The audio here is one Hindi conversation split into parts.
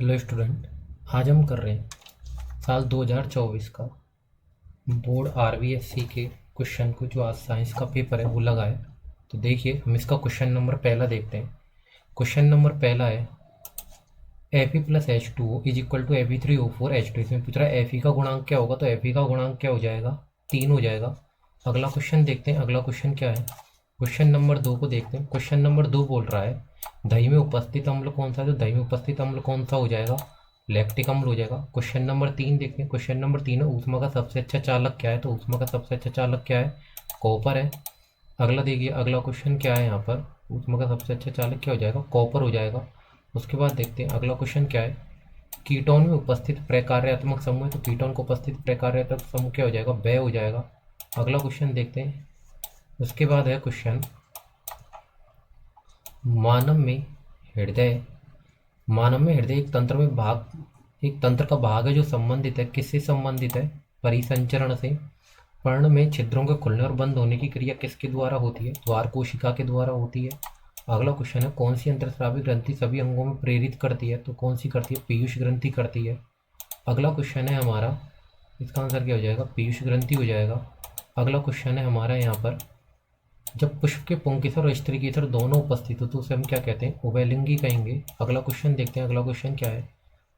Hello student. आज हम कर रहे हैं साल 2024 का बोर्ड आरबीएससी के क्वेश्चन को, जो आज साइंस का पेपर है वो लगा है। तो देखिए, हम इसका क्वेश्चन नंबर पहला देखते हैं। क्वेश्चन नंबर पहला है Fe plus H2O is equal to Fe3O4 H2। इसमें पूछ रहा है Fe का गुणांक क्या होगा, तो Fe का गुणांक क्या हो जाएगा, 3 हो जाएगा। अगला क्वेश्चन देखते हैं। अगला क्वेश्चन क्या है, क्वेश्चन नंबर 2 को देखते हैं। क्वेश्चन नंबर 2 बोल रहा है दही में उपस्थित अम्ल कौन सा है, तो दही में उपस्थित अम्ल कौन सा हो जाएगा, लैक्टिक अम्ल हो जाएगा। क्वेश्चन नंबर 3 देखते हैं। क्वेश्चन नंबर 3 है ऊष्मा का सबसे अच्छा चालक क्या है, तो ऊष्मा का सबसे अच्छा चालक क्या है, कॉपर है। अगला देखिए, अगला क्वेश्चन क्या है, यहाँ पर ऊष्मा का सबसे अच्छा चालक क्या हो जाएगा, कॉपर हो जाएगा। उसके बाद देखते हैं अगला क्वेश्चन क्या है, कीटोन में उपस्थित प्रकार्यात्मक समूह है, तो कीटोन को उपस्थित प्रकार्यात्मक समूह क्या हो जाएगा, व्यय हो जाएगा। अगला क्वेश्चन देखते हैं। उसके बाद है क्वेश्चन, मानव में हृदय मानव में हृदय एक तंत्र का भाग है जो संबंधित है, किससे संबंधित है, परिसंचरण से। पर्ण में छिद्रों के खुलने और बंद होने की क्रिया किसके द्वारा होती है, द्वार कोशिका के द्वारा होती है। अगला क्वेश्चन है, कौन सी अंतर्स्रावी ग्रंथि सभी अंगों में प्रेरित करती है, तो कौन सी करती है, पीयूष ग्रंथि करती है। अगला क्वेश्चन है हमारा, इसका आंसर क्या हो जाएगा, पीयूष ग्रंथि हो जाएगा। अगला क्वेश्चन है हमारा यहाँ पर, जब पुष्प के पुंकेसर और स्त्री केसर दोनों उपस्थित हो तो उसे हम क्या कहते हैं, उभयलिंगी कहेंगे। अगला क्वेश्चन देखते हैं। अगला क्वेश्चन क्या है,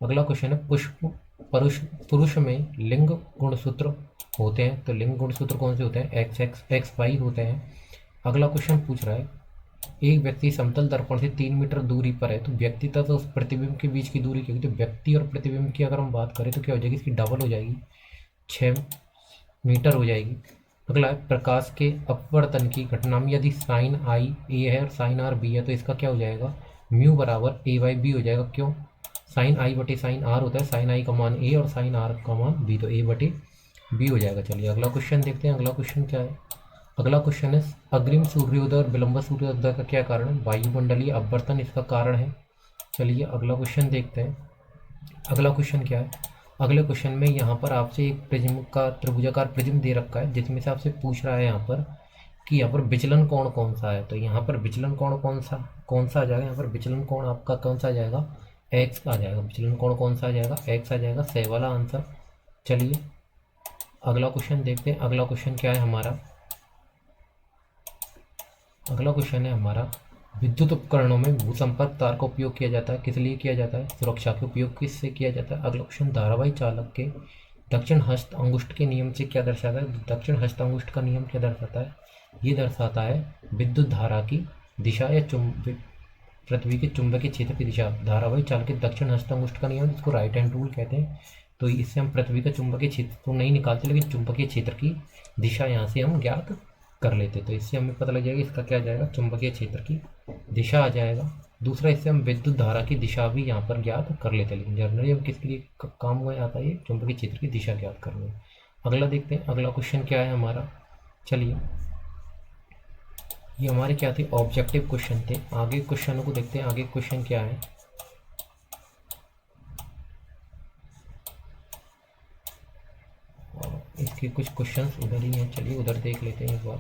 अगला क्वेश्चन है पुष्प पुरुष पुरुष में लिंग गुणसूत्र होते हैं, तो लिंग गुणसूत्र कौन से होते हैं, एक्स एक्स एक्स वाई होते हैं। अगला क्वेश्चन पूछ रहा है, एक व्यक्ति समतल दर्पण से 3 मीटर दूरी पर है, तो व्यक्ति तथा उस प्रतिबिंब के बीच की दूरी क्या होगी, तो व्यक्ति और प्रतिबिंब की अगर हम बात करें तो क्या हो जाएगी, इसकी डबल हो जाएगी, 6 मीटर हो जाएगी। अगला है, प्रकाश के अपवर्तन की घटना में यदि साइन आई ए है और साइन आर बी है, तो इसका क्या हो जाएगा, म्यू बराबर ए बाई बी हो जाएगा। क्यों, साइन आई बटे साइन आर होता है, साइन आई का मान ए और साइन आर का मान बी, तो ए बटे बी हो जाएगा। चलिए अगला क्वेश्चन देखते हैं। अगला क्वेश्चन क्या है, अगला क्वेश्चन है, अग्रिम सूर्योदय और विलंब सूर्योदय का क्या कारण है, वायुमंडलीय अपवर्तन इसका कारण है। चलिए अगला क्वेश्चन देखते हैं। अगला क्वेश्चन क्या है, अगले क्वेश्चन में यहाँ पर आपसे एक प्रिज्म का त्रिभुजाकार प्रिज्म दे रखा है, जिसमें से आपसे पूछ रहा है यहाँ पर कि यहाँ पर विचलन कोण कौन सा है, तो यहाँ पर विचलन कोण कौन सा आ जाएगा, यहाँ पर विचलन कोण आपका कौन सा आ जाएगा, एक्स आ जाएगा। विचलन कोण कौन सा आ जाएगा, एक्स आ जाएगा, सही वाला आंसर। चलिए अगला क्वेश्चन देखते हैं। अगला क्वेश्चन क्या है हमारा, अगला क्वेश्चन है हमारा, विद्युत उपकरणों में भूसंपर्क तार का उपयोग किया जाता है, किस लिए किया जाता है, सुरक्षा के उपयोग किससे किया जाता है। अगला क्वेश्चन, धारावाही चालक के दक्षिण हस्त अंगुष्ठ के नियम से क्या दर्शाता है, दक्षिण हस्त अंगुष्ठ का नियम क्या दर्शाता है, ये दर्शाता है विद्युत धारा की दिशा या पृथ्वी के चुंबकीय क्षेत्र की दिशा। धारावाही चालक के दक्षिण हस्त अंगुष्ठ का नियम, जिसको राइट हैंड रूल कहते हैं। तो इससे हम पृथ्वी का चुंबकीय क्षेत्र तो नहीं निकालते, लेकिन चुंबकीय क्षेत्र की दिशा यहाँ से हम ज्ञात कर लेते, तो इससे हमें पता लग जाएगा इसका क्या आ जाएगा, चुंबकीय क्षेत्र की दिशा आ जाएगा। दूसरा, इससे हम विद्युत धारा की दिशा भी यहाँ पर ज्ञात कर लेते हैं, लेकिन जनरली हम किसके लिए काम में आता है, ये चुंबकीय क्षेत्र की दिशा ज्ञात करने। अगला देखते हैं। अगला क्वेश्चन क्या है हमारा, चलिए ये हमारे क्या थे, ऑब्जेक्टिव क्वेश्चन थे। आगे क्वेश्चनों को देखते हैं। आगे क्वेश्चन क्या है, इसके कुछ क्वेश्चंस उधर ही हैं, चलिए उधर देख लेते हैं एक बार।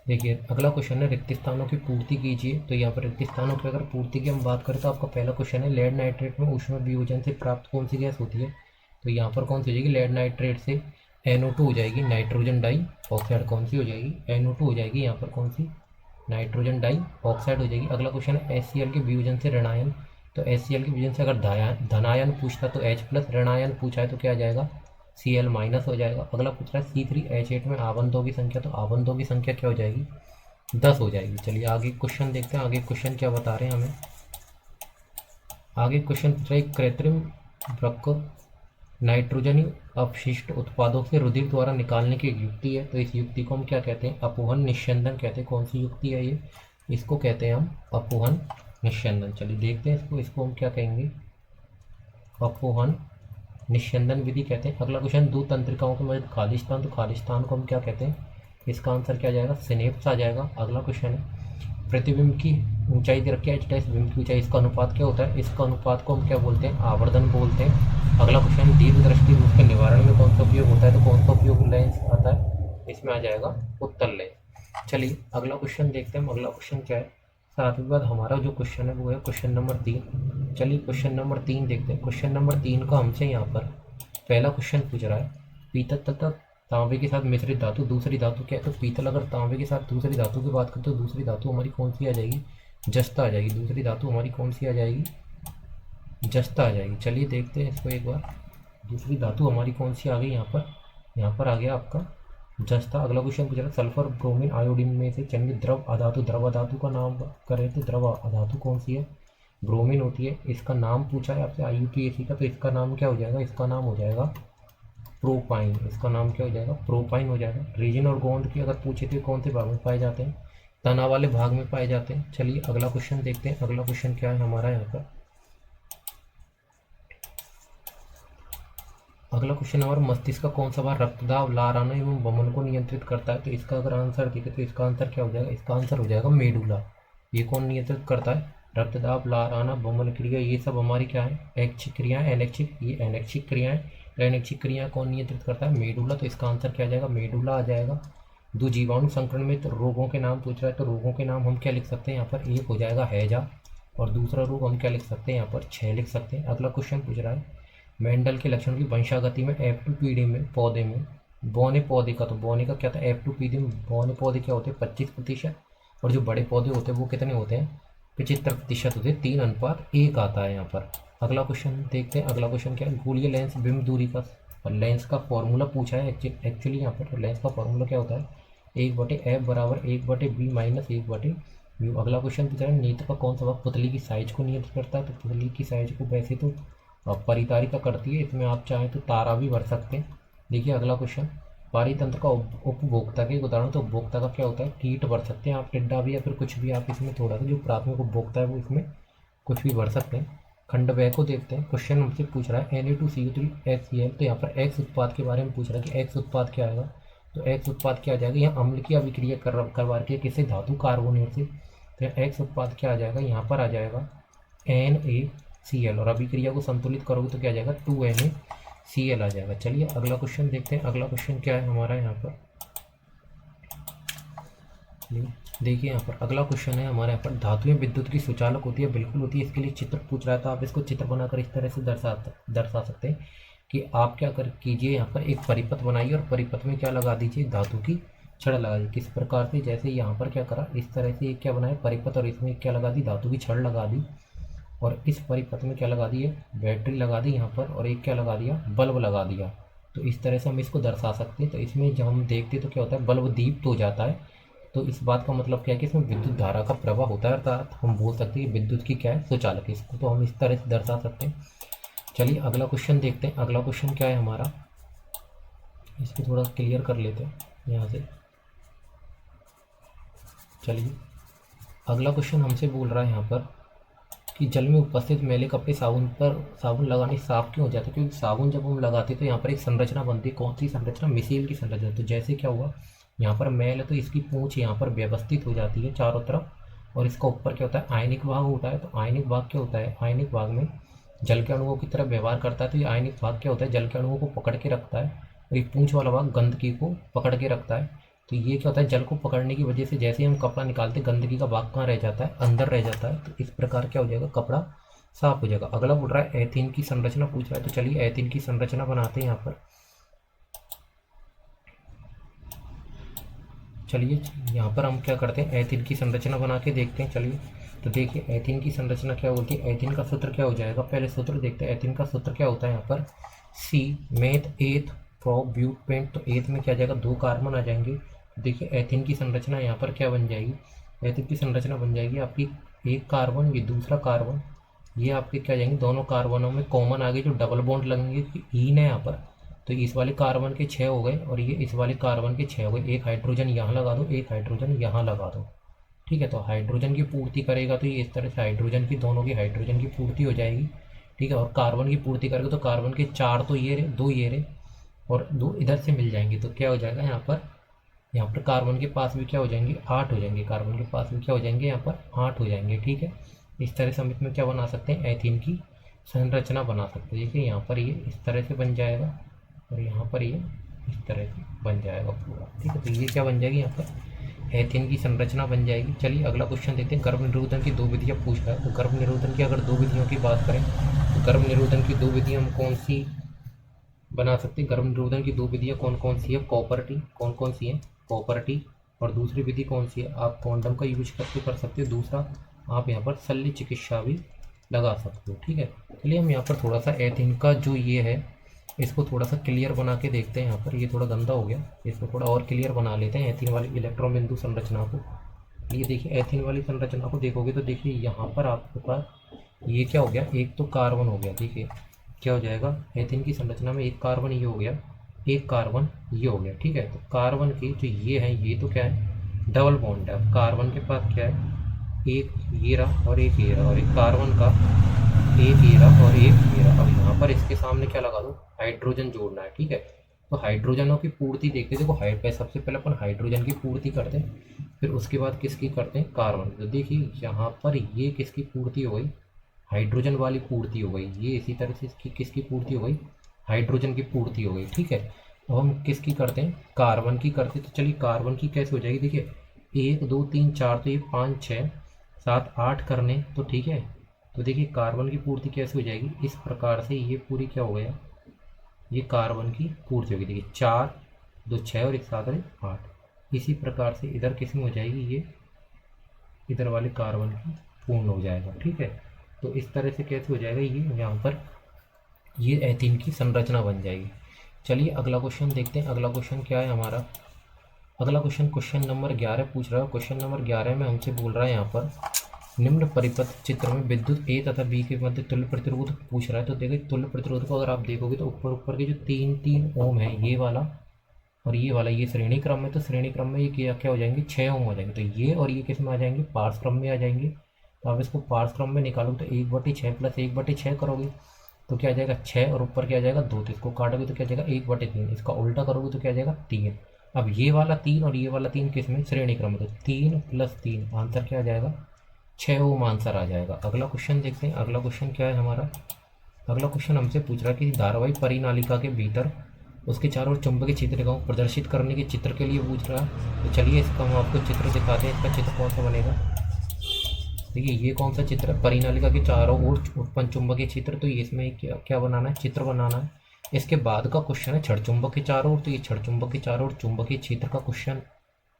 देखिए अगला क्वेश्चन है, रिक्त स्थानों की पूर्ति कीजिए। तो यहाँ पर रिक्त स्थानों की अगर पूर्ति की हम बात करें तो आपका पहला क्वेश्चन है, लेड नाइट्रेट में ऊष्मा वियोजन से प्राप्त कौन सी गैस होती है, तो यहाँ पर कौन सी हो जाएगी, लेड नाइट्रेट से NO2 हो जाएगी, नाइट्रोजन डाई ऑक्साइड कौन सी हो जाएगी, NO2 हो जाएगी। यहाँ पर कौन सी, नाइट्रोजन डाई ऑक्साइड हो जाएगी। अगला क्वेश्चन है, HCl के वियोजन से ऋणायन, तो HCl के वियोजन से अगर धनायन पूछता तो H प्लस, ऋणायन पूछा है तो क्या आ जाएगा, Cl माइनस हो जाएगा। अगला पूछ रहा है C3H8 में आबंधों की संख्या, तो आबंधों की संख्या क्या हो जाएगी, 10 हो जाएगी। चलिए आगे क्वेश्चन देखते हैं। आगे क्वेश्चन क्या बता रहे हैं हमें, आगे क्वेश्चन पूछ रहा है, कृत्रिम वृक्क नाइट्रोजनी अपशिष्ट उत्पादों से रुधिर द्वारा निकालने की एक युक्ति है, तो इस युक्ति को हम क्या कहते हैं, अपोहन निस्यंदन कहते हैं। कौन सी युक्ति है ये, इसको कहते हैं हम अपोहन निस्यंदन। चलिए देखते हैं इसको हम क्या कहेंगे, अपोहन निस्यंदन विधि कहते हैं। अगला क्वेश्चन, दो तंत्रिकाओं के मध्य खालिस्तान, तो खालिस्तान को हम क्या कहते हैं, इसका आंसर क्या आ जाएगा, सिनेप्स आ जाएगा। अगला क्वेश्चन है, प्रतिबिंब की ऊंचाई दे रखी है H डैश, बिंब की ऊंचाई, इसका अनुपात क्या होता है, इसका अनुपात को हम क्या बोलते हैं, आवर्धन बोलते हैं। अगला क्वेश्चन, दीर्घ दृष्टि रूप के निवारण में कौन सा उपयोग होता है, तो कौन सा उपयोग लेंस आता है, इसमें आ जाएगा उत्तल लेंस। चलिए अगला क्वेश्चन देखते हैं। अगला क्वेश्चन क्या है, सातवीं बात हमारा जो क्वेश्चन है वो है क्वेश्चन नंबर 3। चलिए क्वेश्चन नंबर 3 देखते हैं। क्वेश्चन नंबर 3 का हमसे यहाँ पर पहला क्वेश्चन पूछ रहा है, पीतल तथा तांबे के साथ मिश्रित धातु दूसरी धातु क्या है। तो पीतल अगर तांबे के साथ दूसरी धातु की बात करें तो दूसरी धातु हमारी कौन सी आ जाएगी, जस्ता आ जाएगी। दूसरी धातु हमारी कौन सी आ जाएगी, जस्ता आ जाएगी। चलिए देखते हैं इसको एक बार। दूसरी धातु हमारी कौन सी आ गई यहाँ पर आ गया आपका जस्ता। अगला क्वेश्चन पूछ रहा है, सल्फर ब्रोमीन आयोडीन में से चयनित द्रव अधातु का नाम करें तो द्रव अधातु कौन सी है, ब्रोमीन होती है। इसका नाम पूछा है आपसे IUPAC का, तो इसका नाम क्या हो जाएगा, इसका नाम हो जाएगा प्रोपाइन। इसका नाम क्या हो जाएगा, प्रोपाइन हो जाएगा। रीजन और गोंद की अगर पूछे तो कौन से भाग में पाए जाते हैं, तना वाले भाग में पाए जाते हैं। चलिए अगला क्वेश्चन देखते हैं। अगला क्वेश्चन क्या है हमारा यहाँ पर, अगला क्वेश्चन हमारा मस्तिष्क का कौन सा भाग रक्तदाब लार आना एवं वमन को नियंत्रित करता है। तो इसका अगर आंसर देखे तो इसका आंसर क्या हो जाएगा, इसका आंसर हो जाएगा मेडुला। ये कौन नियंत्रित करता है, रक्तदाब लार आना वमन क्रिया, ये सब हमारी क्या है, ऐच्छिक क्रियाएं, अनैच्छिक। ये अनैच्छिक क्रियाएं, अनैच्छिक क्रिया कौन नियंत्रित करता है, मेडुला। तो इसका आंसर क्या आ जाएगा, मेडुला आ जाएगा। दो जीवाणु संक्रमित रोगों के नाम पूछ रहा है, तो रोगों के नाम हम क्या लिख सकते हैं यहाँ पर, एक हो जाएगा हैजा और दूसरा रोग हम क्या लिख सकते हैं यहाँ पर, 6 लिख सकते हैं। अगला क्वेश्चन पूछ रहा है, मेंडल के लक्षण की वंशागति में F2 पीढ़ी में पौधे में बौने पौधे का, तो बौने का क्या था, F2 पीढ़ी में बौने पौधे क्या होते हैं 25%, और जो बड़े पौधे होते हैं वो कितने होते हैं 75% होते हैं, 3:1 आता है यहाँ पर। अगला क्वेश्चन देखते हैं। अगला क्वेश्चन क्या है, गोलीय लेंस बिंब दूरी का, और लेंस का फॉर्मूला पूछा है एक्चुअली यहाँ पर। तो लेंस का फॉर्मूला क्या होता है, 1/f बराबर 1/b माइनस 1/μ। अगला क्वेश्चन पूछा है, नेत्र का कौन सा भाग पुतली की साइज को नियंत्रित करता है। तो पुतली की साइज को वैसे तो परितारिका करती है, इसमें आप चाहें तो तारा भी भर सकते हैं। देखिए अगला क्वेश्चन, पारितंत्र का उपभोक्ता के उदाहरण, तो उपभोक्ता का क्या होता है, कीट भर सकते हैं आप, टिड्डा भी या फिर कुछ भी आप इसमें थोड़ा सा जो प्राथमिक उपभोक्ता है वो इसमें कुछ भी भर सकते हैं। खंड व्यय को देखते हैं। क्वेश्चन हमसे पूछ रहा है Na2CO3HCl, तो यहाँ पर एक्स उत्पाद के बारे में पूछ रहा है कि एक्स उत्पाद क्या आएगा। तो एक्स उत्पाद क्या आ जाएगा, यहाँ अम्ल की अभिक्रिया करवा रही है किसी धातु कार्बोनेट से, तो एक्स उत्पाद क्या आ जाएगा, यहाँ पर आ जाएगा NaCl, और अभिक्रिया को संतुलित करोगे तो क्या आ जाएगा 2NaCl आ जाएगा। चलिए अगला क्वेश्चन देखते हैं। अगला क्वेश्चन क्या है हमारा यहाँ पर, देखिए यहाँ पर अगला क्वेश्चन है हमारे यहाँ पर, धातुएं विद्युत की सुचालक होती है, बिल्कुल होती है। इसके लिए चित्र पूछ रहा है, तो आप इसको चित्र बनाकर इस तरह से दर्शा सकते हैं कि आप क्या कर कीजिए, यहाँ पर एक परिपथ बनाइए और परिपथ में क्या लगा दीजिए, धातु की छड़ लगा दी। किस प्रकार से, जैसे यहाँ पर क्या करा, इस तरह से एक क्या बनाया परिपथ, और इसमें क्या लगा दी, धातु की छड़ लगा दी, और इस परिपथ में क्या लगा दी है, बैटरी लगा दी यहाँ पर, और एक क्या लगा दिया, बल्ब लगा दिया। तो इस तरह से हम इसको दर्शा सकते हैं। तो इसमें जब हम देखते तो क्या होता है, बल्ब दीप्त हो जाता है। तो इस बात का मतलब क्या है कि इसमें विद्युत धारा का प्रवाह होता है, अर्थात हम बोल सकते हैं विद्युत की क्या है, सुचालक। इसको तो हम इस तरह से दर्शा सकते हैं। चलिए अगला क्वेश्चन देखते हैं। अगला क्वेश्चन क्या है हमारा, इसको थोड़ा क्लियर कर लेते हैं यहाँ से। चलिए अगला क्वेश्चन हमसे बोल रहा है यहाँ पर कि जल में उपस्थित मैले कपड़े साबुन लगाने साफ क्यों हो जाते हैं। क्योंकि साबुन जब हम लगाते हैं तो यहाँ पर एक संरचना बनती है, कौन सी संरचना, मिसेल की संरचना। तो जैसे क्या हुआ, यहाँ पर मैल है तो इसकी पूंछ यहाँ पर व्यवस्थित हो जाती है चारों तरफ, और इसका ऊपर क्या होता है, आयनिक भाग होता है। तो आयनिक भाग क्या होता है, आयनिक भाग में जल के अणुओं की तरह व्यवहार करता है। तो ये आयनिक भाग क्या होता है, जल के अणुओं को पकड़ के रखता है, और ये पूंछ वाला भाग गंदगी को पकड़ के रखता है। तो ये क्या होता है, जल को पकड़ने की वजह से जैसे ही हम कपड़ा निकालते हैं, गंदगी का भाग कहाँ रह जाता है, अंदर रह जाता है। तो इस प्रकार क्या हो जाएगा, कपड़ा साफ हो जाएगा। अगला बोल रहा है एथीन की संरचना पूछ रहा है। तो चलिए एथीन की संरचना बनाते हैं यहाँ पर। चलिए यहाँ पर हम क्या करते हैं, एथीन की संरचना बना के देखते हैं। चलिए तो देखिए एथीन की संरचना क्या होती है, एथीन का सूत्र क्या हो जाएगा, पहले सूत्र देखते हैं। एथीन का सूत्र क्या होता है यहाँ पर, सी मेथ एथ प्रोब्यूटेंट। तो एथ में क्या आ जाएगा, 2 कार्बन आ जाएंगे। देखिए एथीन की संरचना यहाँ पर क्या बन जाएगी, एथीन की संरचना बन जाएगी आपकी एक कार्बन, ये दूसरा कार्बन, ये आपके क्या जाएंगे, दोनों कार्बनों में कॉमन आगे जो डबल बॉन्ड लगेंगे, ईन है यहाँ पर। तो इस वाले कार्बन के 6 हो गए, और ये इस वाले कार्बन के 6 हो गए। एक हाइड्रोजन यहाँ लगा दो, एक हाइड्रोजन यहाँ लगा दो, ठीक है। तो हाइड्रोजन की पूर्ति करेगा तो ये इस तरह से हाइड्रोजन की, दोनों की हाइड्रोजन की पूर्ति हो जाएगी, ठीक है। और कार्बन की पूर्ति करेगा तो कार्बन के 4 तो ये रहे, 2 ये रहे, और 2 इधर से मिल जाएंगे। तो क्या हो जाएगा यहाँ पर कार्बन के पास भी क्या हो जाएंगे, 8 हो जाएंगे। कार्बन के पास भी क्या हो जाएंगे, यहाँ पर 8 हो जाएंगे, ठीक है। इस तरह से हम इसमें क्या बना सकते हैं, एथीन की संरचना बना सकते हैं। देखिए यहाँ पर ये इस तरह से बन जाएगा, और यहाँ पर ये इस तरह से बन जाएगा पूरा, ठीक है। तो ये क्या बन जाएगी यहाँ पर एथेन की संरचना बन जाएगी। चलिए अगला क्वेश्चन देखते हैं। गर्भ निरोधन की दो विधियाँ पूछ रहा है, तो गर्भ निरोधन की अगर दो विधियों की बात करें तो गर्भ निरोधन की दो विधियाँ हम कौन सी बना सकते हैं? गर्भ निरोधन की दो विधियाँ कौन कौन सी है? कॉपर्टी, कौन कौन सी है? कॉपर्टी। और दूसरी विधि कौन सी है? आप कॉन्डम का यूज करके कर सकते हो। दूसरा आप यहाँ पर शल्य चिकित्सा भी लगा सकते हो। ठीक है, चलिए हम यहाँ पर थोड़ा सा एथेन का जो ये है इसको थोड़ा सा क्लियर बना के देखते हैं। यहाँ पर ये थोड़ा गंदा हो गया, इसको थोड़ा और क्लियर बना लेते हैं एथेन वाली इलेक्ट्रॉन बिंदु संरचना को। ये देखिए एथेन वाली संरचना को देखोगे तो देखिए यहाँ पर आपके पास ये क्या हो गया, एक तो कार्बन हो गया। देखिए क्या हो जाएगा, एथेन की संरचना में एक कार्बन ये हो गया, एक कार्बन ये हो गया। ठीक है, तो कार्बन की जो ये है ये तो क्या है, डबल बॉन्ड है। अब कार्बन के पास क्या है, एक ये रहा और एक ये रहा, और एक कार्बन का एक ये रहा और एक ये रहा। अब यहाँ पर इसके सामने क्या लगा दो, हाइड्रोजन जोड़ना है। ठीक है, तो हाइड्रोजनों की पूर्ति देखते देखो, सबसे पहले अपन हाइड्रोजन की पूर्ति करते हैं, फिर उसके बाद किसकी करते हैं, कार्बन। तो देखिए यहाँ पर ये किसकी पूर्ति हो गई, हाइड्रोजन वाली पूर्ति हो गई। ये इसी तरह से इसकी किसकी पूर्ति हो गई, हाइड्रोजन की पूर्ति हो गई। ठीक है, अब हम किसकी करते हैं, कार्बन की करते हैं। तो चलिए कार्बन की कैसे हो जाएगी, देखिए 1 2 3 4, तो ये 5 6 7 8 करने तो ठीक है। तो देखिए कार्बन की पूर्ति कैसे हो जाएगी, इस प्रकार से ये पूरी क्या हो गया, ये कार्बन की पूर्ति होगी। देखिए 4 2 6 और एक 7 और 8। इसी प्रकार से इधर किस में हो जाएगी, ये इधर वाले कार्बन की पूर्ण हो जाएगा। ठीक है, तो इस तरह से कैसे हो जाएगा, ये यहाँ पर ये एथेन की संरचना बन जाएगी। चलिए अगला क्वेश्चन देखते हैं। अगला क्वेश्चन क्या है हमारा, अगला क्वेश्चन क्वेश्चन नंबर 11 पूछ रहा है। क्वेश्चन नंबर 11 में हमसे बोल रहा है यहाँ पर निम्न परिपथ चित्र में विद्युत ए तथा बी के मध्य तुल्य प्रतिरोध पूछ रहा है। तो देखिए तुल्य प्रतिरोध को अगर आप देखोगे तो ऊपर ऊपर के जो 3 ओम है, ये वाला और ये वाला, ये श्रेणी क्रम में, तो श्रेणी क्रम में ये क्या क्या हो जाएंगे, 6 ओम हो जाएंगे। तो ये और ये किस में आ जाएंगे, पार्श्व क्रम में आ जाएंगे। तो आप इसको पार्श्व क्रम में निकालो तो 1/6 प्लस 1/6 करोगे तो क्या आ जाएगा 6, और ऊपर क्या आ जाएगा 2। तो इसको काटोगे तो क्या आ जाएगा 1/3। इसका उल्टा करोगे तो क्या आ जाएगा 3। अब ये वाला 3 और ये वाला 3 किस में, श्रेणी क्रम में। तो 3 + 3 आंसर क्या आ जाएगा, 6 ओम आंसर आ जाएगा। अगला क्वेश्चन देखते हैं। अगला क्वेश्चन क्या है हमारा, अगला क्वेश्चन हमसे पूछ रहा है कि धारावाही परिनालिका के भीतर उसके चारों ओर चुंबकीय क्षेत्र रेखाओं को प्रदर्शित करने के चित्र के लिए पूछ रहा है। तो चलिए इसका हम आपको चित्र दिखाते हैं। इसका चित्र कौन सा बनेगा, देखिए ये कौन सा चित्र है, परिनालिका के चारों ओर उत्पन्न चुंबकीय क्षेत्र। तो ये इसमें क्या क्या बनाना है, चित्र बनाना है। इसके बाद का क्वेश्चन है छड़ चुंबक के चारों ओर। तो ये छड़ चुंबक के चारों ओर चुंबकीय क्षेत्र का क्वेश्चन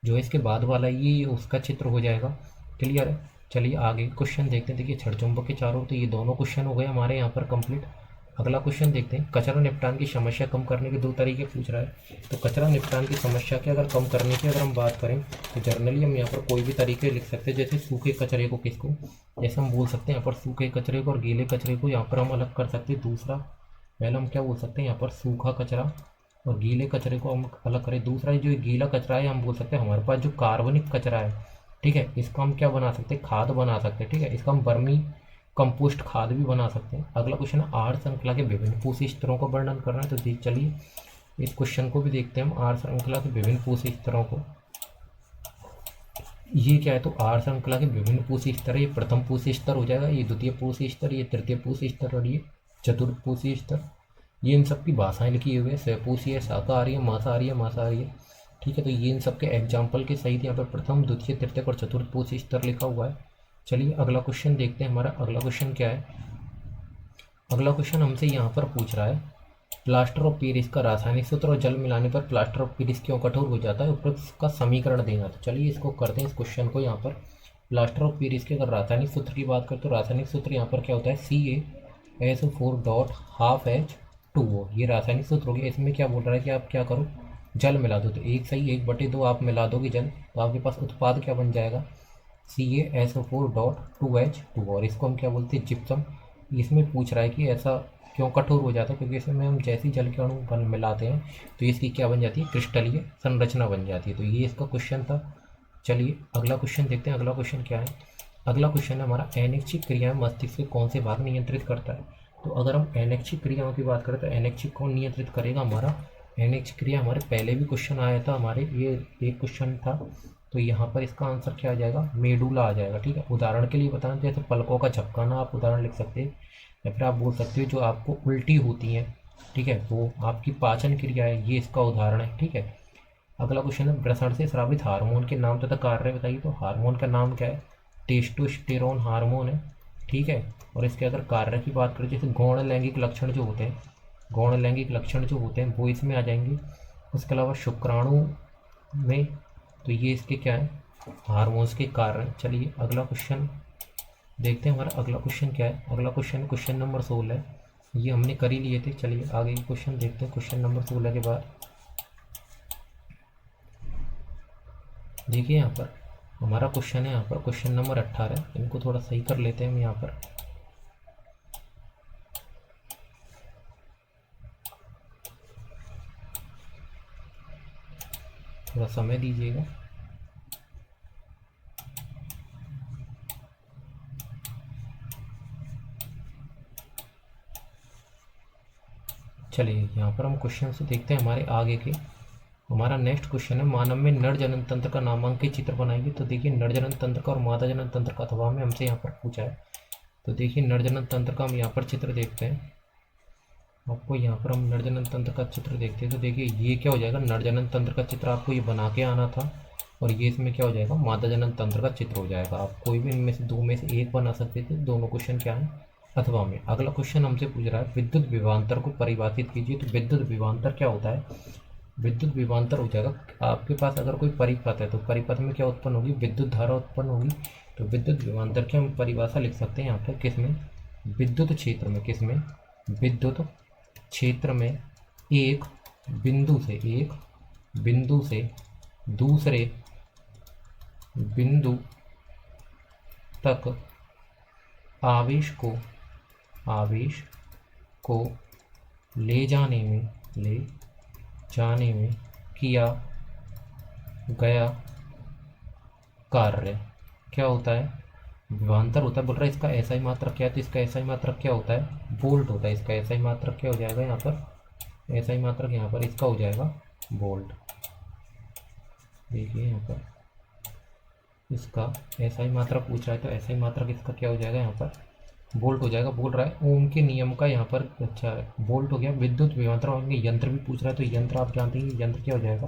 जो है इसके बाद वाला ये उसका चित्र हो जाएगा। क्लियर है, चलिए आगे क्वेश्चन देखते हैं। देखिए छड़ चुंबक के चारों ओर, तो ये दोनों क्वेश्चन हो गए हमारे यहाँ पर कंप्लीट। अगला क्वेश्चन देखते हैं। कचरा निपटान की समस्या कम करने के 2 तरीके पूछ रहा है। तो कचरा निपटान की समस्या के अगर कम करने की अगर हम बात करें तो जर्नली हम यहाँ पर कोई भी तरीके लिख सकते हैं। जैसे सूखे कचरे को किसको, जैसे हम बोल सकते हैं यहाँ पर सूखे कचरे को और गीले कचरे को यहाँ पर हम अलग कर सकते हैं। दूसरा पहले हम क्या बोल सकते हैं, यहाँ पर सूखा कचरा और गीले कचरे को हम अलग करें। दूसरा जो गीला कचरा है हम बोल सकते हैं हमारे पास जो कार्बनिक कचरा है, ठीक है, इसको हम क्या बना सकते हैं, खाद बना सकते हैं। ठीक है, इसका हम वर्मी कंपोस्ट खाद भी बना सकते हैं। अगला क्वेश्चन है आहार श्रृंखला के विभिन्न पोषक स्तरों का वर्णन करना है। तो चलिए इस क्वेश्चन को भी देखते हैं हम, आहार श्रृंखला के विभिन्न पोषक स्तरों को। ये क्या है, तो आहार श्रृंखला के विभिन्न पोषक स्तर, ये प्रथम पोषक स्तर हो जाएगा, ये द्वितीय पोषक स्तर, ये तृतीय पोषक स्तर और ये चतुर्थ पोषक स्तर। ये इन सब की भाषाएं लिखी हुई है, स्वपोषीय, शाकाहारी, मांसाहारी। ठीक है, तो ये इन सब के एग्जाम्पल के सहित यहाँ पर प्रथम द्वितीय तृतीय और चतुर्थ पोषक स्तर लिखा हुआ है। चलिए अगला क्वेश्चन देखते हैं। हमारा अगला क्वेश्चन क्या है, अगला क्वेश्चन हमसे यहाँ पर पूछ रहा है प्लास्टर ऑफ पेरिस का रासायनिक सूत्र और जल मिलाने पर प्लास्टर ऑफ पेरिस क्यों कठोर हो जाता है, उपरोक्त का समीकरण देना। तो चलिए इसको करते हैं, इस क्वेश्चन को। यहाँ पर प्लास्टर ऑफ पेरिस के अगर रासायनिक सूत्र की बात करें तो रासायनिक सूत्र यहाँ पर क्या होता है, CaSO4.12H2O। ये रासायनिक सूत्र हो गया। इसमें क्या बोल रहा है कि आप क्या करो, जल मिला दो। तो 1 सही 1/2 आप मिला दोगे जल, तो आपके पास उत्पाद क्या बन जाएगा, CaSO4.2H2। और इसको हम क्या बोलते हैं, जिप्सम। इसमें पूछ रहा है कि ऐसा क्यों कठोर हो जाता है, क्योंकि इसमें हम जैसे जल के अणु बन मिलाते हैं तो इसकी क्या बन जाती है, क्रिस्टलीय संरचना बन जाती है। तो ये इसका क्वेश्चन था। चलिए अगला क्वेश्चन देखते हैं। अगला क्वेश्चन क्या है, अगला क्वेश्चन है हमारा अनैच्छिक क्रियाएं मस्तिष्क के कौन से भाग नियंत्रित करता है। तो अगर हम अनैच्छिक क्रियाओं की बात करें तो अनैच्छिक कौन नियंत्रित करेगा, हमारा अनैच्छिक क्रिया। हमारे पहले भी क्वेश्चन आया था, हमारे ये एक क्वेश्चन था। तो यहाँ पर इसका आंसर क्या आ जाएगा, मेडुला आ जाएगा। ठीक है, उदाहरण के लिए बताना, जैसे पलकों का झपकाना आप उदाहरण लिख सकते हैं, या फिर आप बोल सकते हो जो आपको उल्टी होती हैं, ठीक है, वो आपकी पाचन क्रिया है, ये इसका उदाहरण है। ठीक है, अगला क्वेश्चन है प्रसरण से स्रावित हार्मोन के नाम तथा कार्य बताइए। तो हार्मोन का नाम क्या है? टेस्टोस्टेरोन हार्मोन है, ठीक है। और इसके अगर कार्य की बात करें, जैसे गौण लैंगिक लक्षण जो होते हैं, गौण लैंगिक लक्षण जो होते हैं वो इसमें आ जाएंगे। उसके अलावा शुक्राणु में, तो ये इसके क्या है? हार्मोन्स के कारण। चलिए अगला क्वेश्चन देखते हैं। हमारा अगला क्वेश्चन क्या है? अगला क्वेश्चन क्वेश्चन नंबर 16 है, ये हमने कर ही लिए थे। चलिए आगे क्वेश्चन देखते हैं। क्वेश्चन नंबर 16 के बाद देखिए यहाँ पर हमारा क्वेश्चन है, यहाँ पर क्वेश्चन नंबर 18। इनको थोड़ा सही कर लेते हैं हम यहाँ पर। थोड़ा समय दीजिएगा। चलिए यहाँ पर हम क्वेश्चन से देखते हैं हमारे आगे के। हमारा नेक्स्ट क्वेश्चन है, मानव में नर जनन तंत्र का नामांकित चित्र बनाइए। तो देखिए नर जनन तंत्र का और मादा जनन तंत्र का अथवा में हमसे यहाँ पर पूछा है। तो देखिए नर जनन तंत्र का हम यहाँ पर चित्र देखते हैं। आपको यहाँ पर हम नर जनन तंत्र का चित्र देखते हैं। तो देखिए ये क्या हो जाएगा? नर जनन तंत्र का चित्र आपको ये बना के आना था, और ये इसमें क्या हो जाएगा? मादा जनन तंत्र का चित्र हो जाएगा। आप कोई भी इनमें से दो में से एक बना सकते थे। दोनों क्वेश्चन क्या है? अथवा में। अगला क्वेश्चन हमसे पूछ रहा है, विद्युत विभवांतर को परिभाषित कीजिए। तो विद्युत विभवांतर क्या होता है? विद्युत विभवांतर हो जाएगा, आपके पास अगर कोई परिपथ है तो परिपथ में क्या उत्पन्न होगी? विद्युत धारा उत्पन्न होगी। तो विद्युत विभवांतर की हम परिभाषा लिख सकते हैं यहाँ पर किसमें? विद्युत क्षेत्र में। किसमें? विद्युत क्षेत्र में एक बिंदु से दूसरे बिंदु तक आवेश को ले जाने में किया गया कार्य क्या होता है? विभवांतर होता है। बोल रहा है इसका ऐसा ही मात्रक क्या है? तो इसका ऐसा ही मात्रक क्या होता है? वोल्ट होता है। इसका ऐसा ही मात्रक क्या हो जाएगा यहाँ पर? ऐसा ही मात्रक यहाँ पर इसका हो जाएगा वोल्ट। देखिए यहाँ पर इसका ऐसा ही मात्रक पूछ रहा है, तो ऐसा ही मात्रक इसका क्या हो जाएगा? यहाँ पर वोल्ट हो जाएगा। बोल रहा है ओम के नियम का यहाँ पर अच्छा वोल्ट हो गया। विद्युत विभवांतर और यंत्र भी पूछ रहा है, तो यंत्र आप जानते हैं यंत्र क्या हो जाएगा?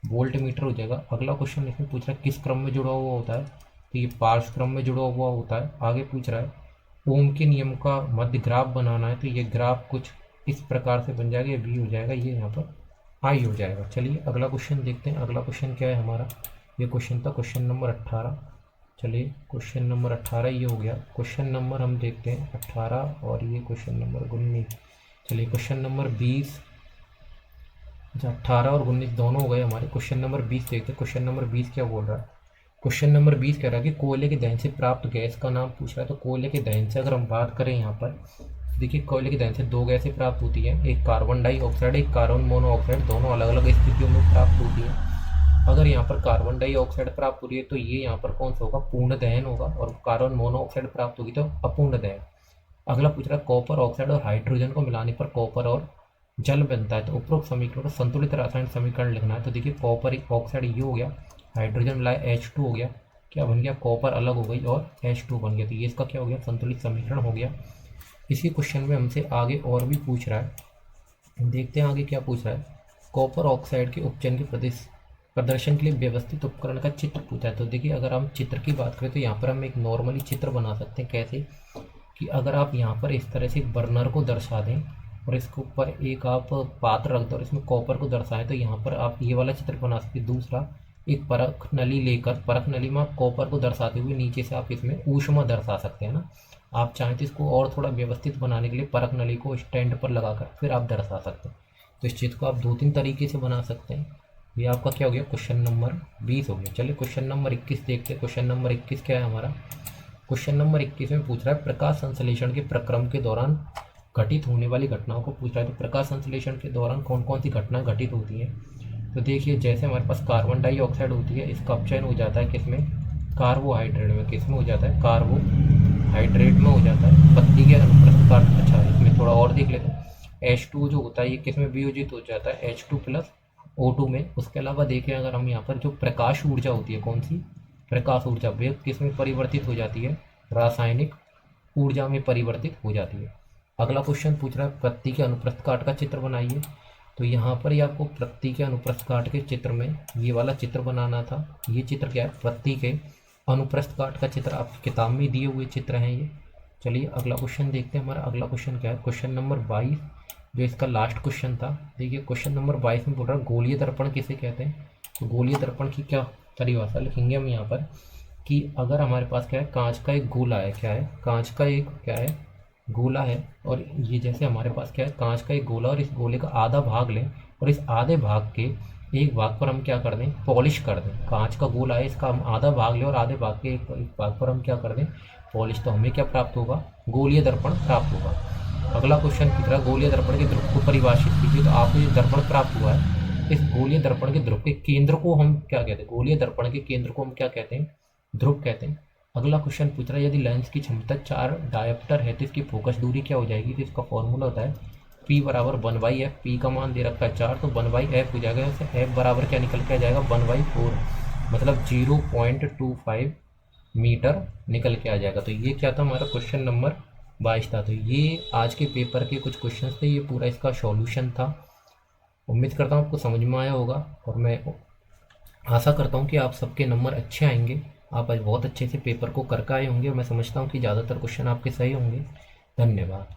वोल्ट मीटर हो जाएगा। अगला क्वेश्चन इसमें पूछ रहा है किस क्रम में जुड़ा हुआ होता है? तो ये पार्श्व क्रम में जुड़ा हुआ होता है। आगे पूछ रहा है ओम के नियम का मध्य ग्राफ बनाना है। तो ये ग्राफ कुछ इस प्रकार से बन जाएगा, ये वी हो जाएगा, ये यहाँ पर आई हो जाएगा। चलिए अगला क्वेश्चन देखते हैं। अगला क्वेश्चन क्या है हमारा? ये क्वेश्चन था क्वेश्चन नंबर 18। चलिए क्वेश्चन नंबर 18 ये हो गया। क्वेश्चन नंबर हम देखते हैं 18 और ये क्वेश्चन नंबर 19। चलिए क्वेश्चन नंबर 20, 18 और 19 दोनों हो गए हमारे। क्वेश्चन नंबर 20 देखते हैं। क्वेश्चन नंबर 20 क्या बोल रहा है? क्वेश्चन नंबर 20 कह रहा है कि कोयले के दहन से प्राप्त गैस का नाम पूछ रहा है। तो कोयले के दहन से अगर हम बात करें यहाँ पर, देखिए कोयले के दहन से दो गैसें प्राप्त होती है, एक कार्बन डाइऑक्साइड, एक कार्बन मोनोऑक्साइड। दोनों अलग अलग स्थितियों में प्राप्त होती है। अगर यहाँ पर कार्बन डाइऑक्साइड प्राप्त हो रही है तो ये यहाँ पर कौन सा होगा? पूर्ण दहन होगा। और कार्बन मोनोऑक्साइड प्राप्त होगी तो अपूर्ण दहन। अगला पूछ रहा है कॉपर ऑक्साइड और हाइड्रोजन को मिलाने पर कॉपर और जल बनता है। तो उपरोक्त समीकरण का संतुलित रासायनिक समीकरण लिखना है। तो देखिए कॉपर ऑक्साइड ये हो गया, हाइड्रोजन मिलाया H2 हो गया, क्या बन गया? कॉपर अलग हो गई और H2 बन गया। तो ये इसका क्या हो गया? संतुलित समीकरण हो गया। इसी क्वेश्चन में हमसे आगे और भी पूछ रहा है, देखते हैं आगे क्या पूछ रहा है। कॉपर ऑक्साइड के उपचयन के प्रदर्शन के लिए व्यवस्थित उपकरण का चित्र पूछा है। तो देखिए अगर हम चित्र की बात करें तो यहाँ पर हम एक नॉर्मली चित्र बना सकते हैं। कैसे कि अगर आप यहाँ पर इस तरह से बर्नर को दर्शा दें और इसके ऊपर एक आप पात्र रख दो और इसमें कॉपर को दर्शाएं, तो यहाँ पर आप ये वाला चित्र बना सकते हैं। दूसरा, एक परख नली लेकर परख नली में आप कॉपर को दर्शाते हुए नीचे से आप इसमें ऊष्मा दर्शा सकते हैं ना। आप चाहें तो इसको और थोड़ा व्यवस्थित बनाने के लिए परख नली को स्टैंड पर लगाकर फिर आप दर्शा सकते हैं। तो इस चित्र को आप 2-3 तरीके से बना सकते हैं। ये आपका क्या हो गया? क्वेश्चन नंबर 20 हो गया। चलिए क्वेश्चन नंबर 21 देखते हैं। क्वेश्चन नंबर 21 क्या है हमारा? क्वेश्चन नंबर 21 में पूछ रहा है प्रकाश संश्लेषण के प्रक्रम के दौरान घटित होने वाली घटनाओं को पूछ रहा है। तो प्रकाश संश्लेषण के दौरान कौन कौन सी घटनाएं घटित होती हैं? तो देखिए जैसे हमारे पास कार्बन डाइऑक्साइड होती है, इसका अपचयन हो जाता है किसमें? कार्बोहाइड्रेट में। किसमें हो जाता है? कार्बोहाइड्रेट में हो जाता है। पत्ती के अनुप्रस्थ काट, अच्छा इसमें थोड़ा और देख लेते हैं। H2 जो होता है ये किसमें वियोजित हो जाता है? H2 + O2 में। उसके अलावा देखें अगर हम यहाँ पर जो प्रकाश ऊर्जा होती है, कौन सी? प्रकाश ऊर्जा, वे किसमें परिवर्तित हो जाती है? रासायनिक ऊर्जा में परिवर्तित हो जाती है। अगला क्वेश्चन पूछ रहा है पत्ती के अनुप्रस्थ काट का चित्र बनाइए। तो यहाँ पर ही आपको वृत्ति के अनुप्रस्थ काट के चित्र में ये वाला चित्र बनाना था। ये चित्र क्या है, वृत्ति के अनुप्रस्थ काट का चित्र, आपकी किताब में दिए हुए चित्र हैं ये। चलिए अगला क्वेश्चन देखते हैं। हमारा अगला क्वेश्चन क्या है, क्वेश्चन नंबर 22, जो इसका लास्ट क्वेश्चन था। देखिए क्वेश्चन नंबर 22 में बोल रहा है गोलीय दर्पण किसे कहते हैं। तो गोलीय दर्पण की क्या परिभाषा लिखेंगे हम यहाँ पर कि अगर हमारे पास क्या है, कांच का एक गोला है, क्या है, कांच का एक क्या है, गोला है, और ये जैसे हमारे पास क्या है, कांच का एक गोला, और इस गोले का आधा भाग लें और इस आधे भाग के एक भाग पर हम क्या कर दें, पॉलिश कर दें। कांच का गोला है, इसका हम आधा भाग लें और आधे भाग के एक भाग पर हम क्या कर दें, पॉलिश। तो हमें क्या प्राप्त होगा, गोलीय दर्पण प्राप्त होगा। अगला क्वेश्चन की तरह गोलीय दर्पण के ध्रुव को परिभाषित कीजिए। तो आपको जो दर्पण प्राप्त हुआ है, इस गोलीय दर्पण के ध्रुव के केंद्र को हम क्या कहते हैं, गोलीय दर्पण के केंद्र को हम क्या कहते हैं, ध्रुव कहते हैं। अगला क्वेश्चन पूछ रहा है यदि लेंस की क्षमता 4 डायोप्टर है तो इसकी फोकस दूरी क्या हो जाएगी। तो इसका फॉर्मूला होता है P बराबर 1/f। पी का मान दे रखा है 4, तो 1/f हो जाएगा। इससे f बराबर क्या निकल के आ जाएगा, 1/4, मतलब 0.25 मीटर निकल के आ जाएगा। तो ये क्या था, हमारा क्वेश्चन नंबर 22 था। तो ये आज के पेपर के कुछ क्वेश्चन थे, ये पूरा इसका सॉल्यूशन था। उम्मीद करता हूँ आपको समझ में आया होगा, और मैं आशा करता हूँ कि आप सबके नंबर अच्छे आएंगे। आप आज बहुत अच्छे से पेपर को करके आए होंगे। मैं समझता हूँ कि ज़्यादातर क्वेश्चन आपके सही होंगे। धन्यवाद।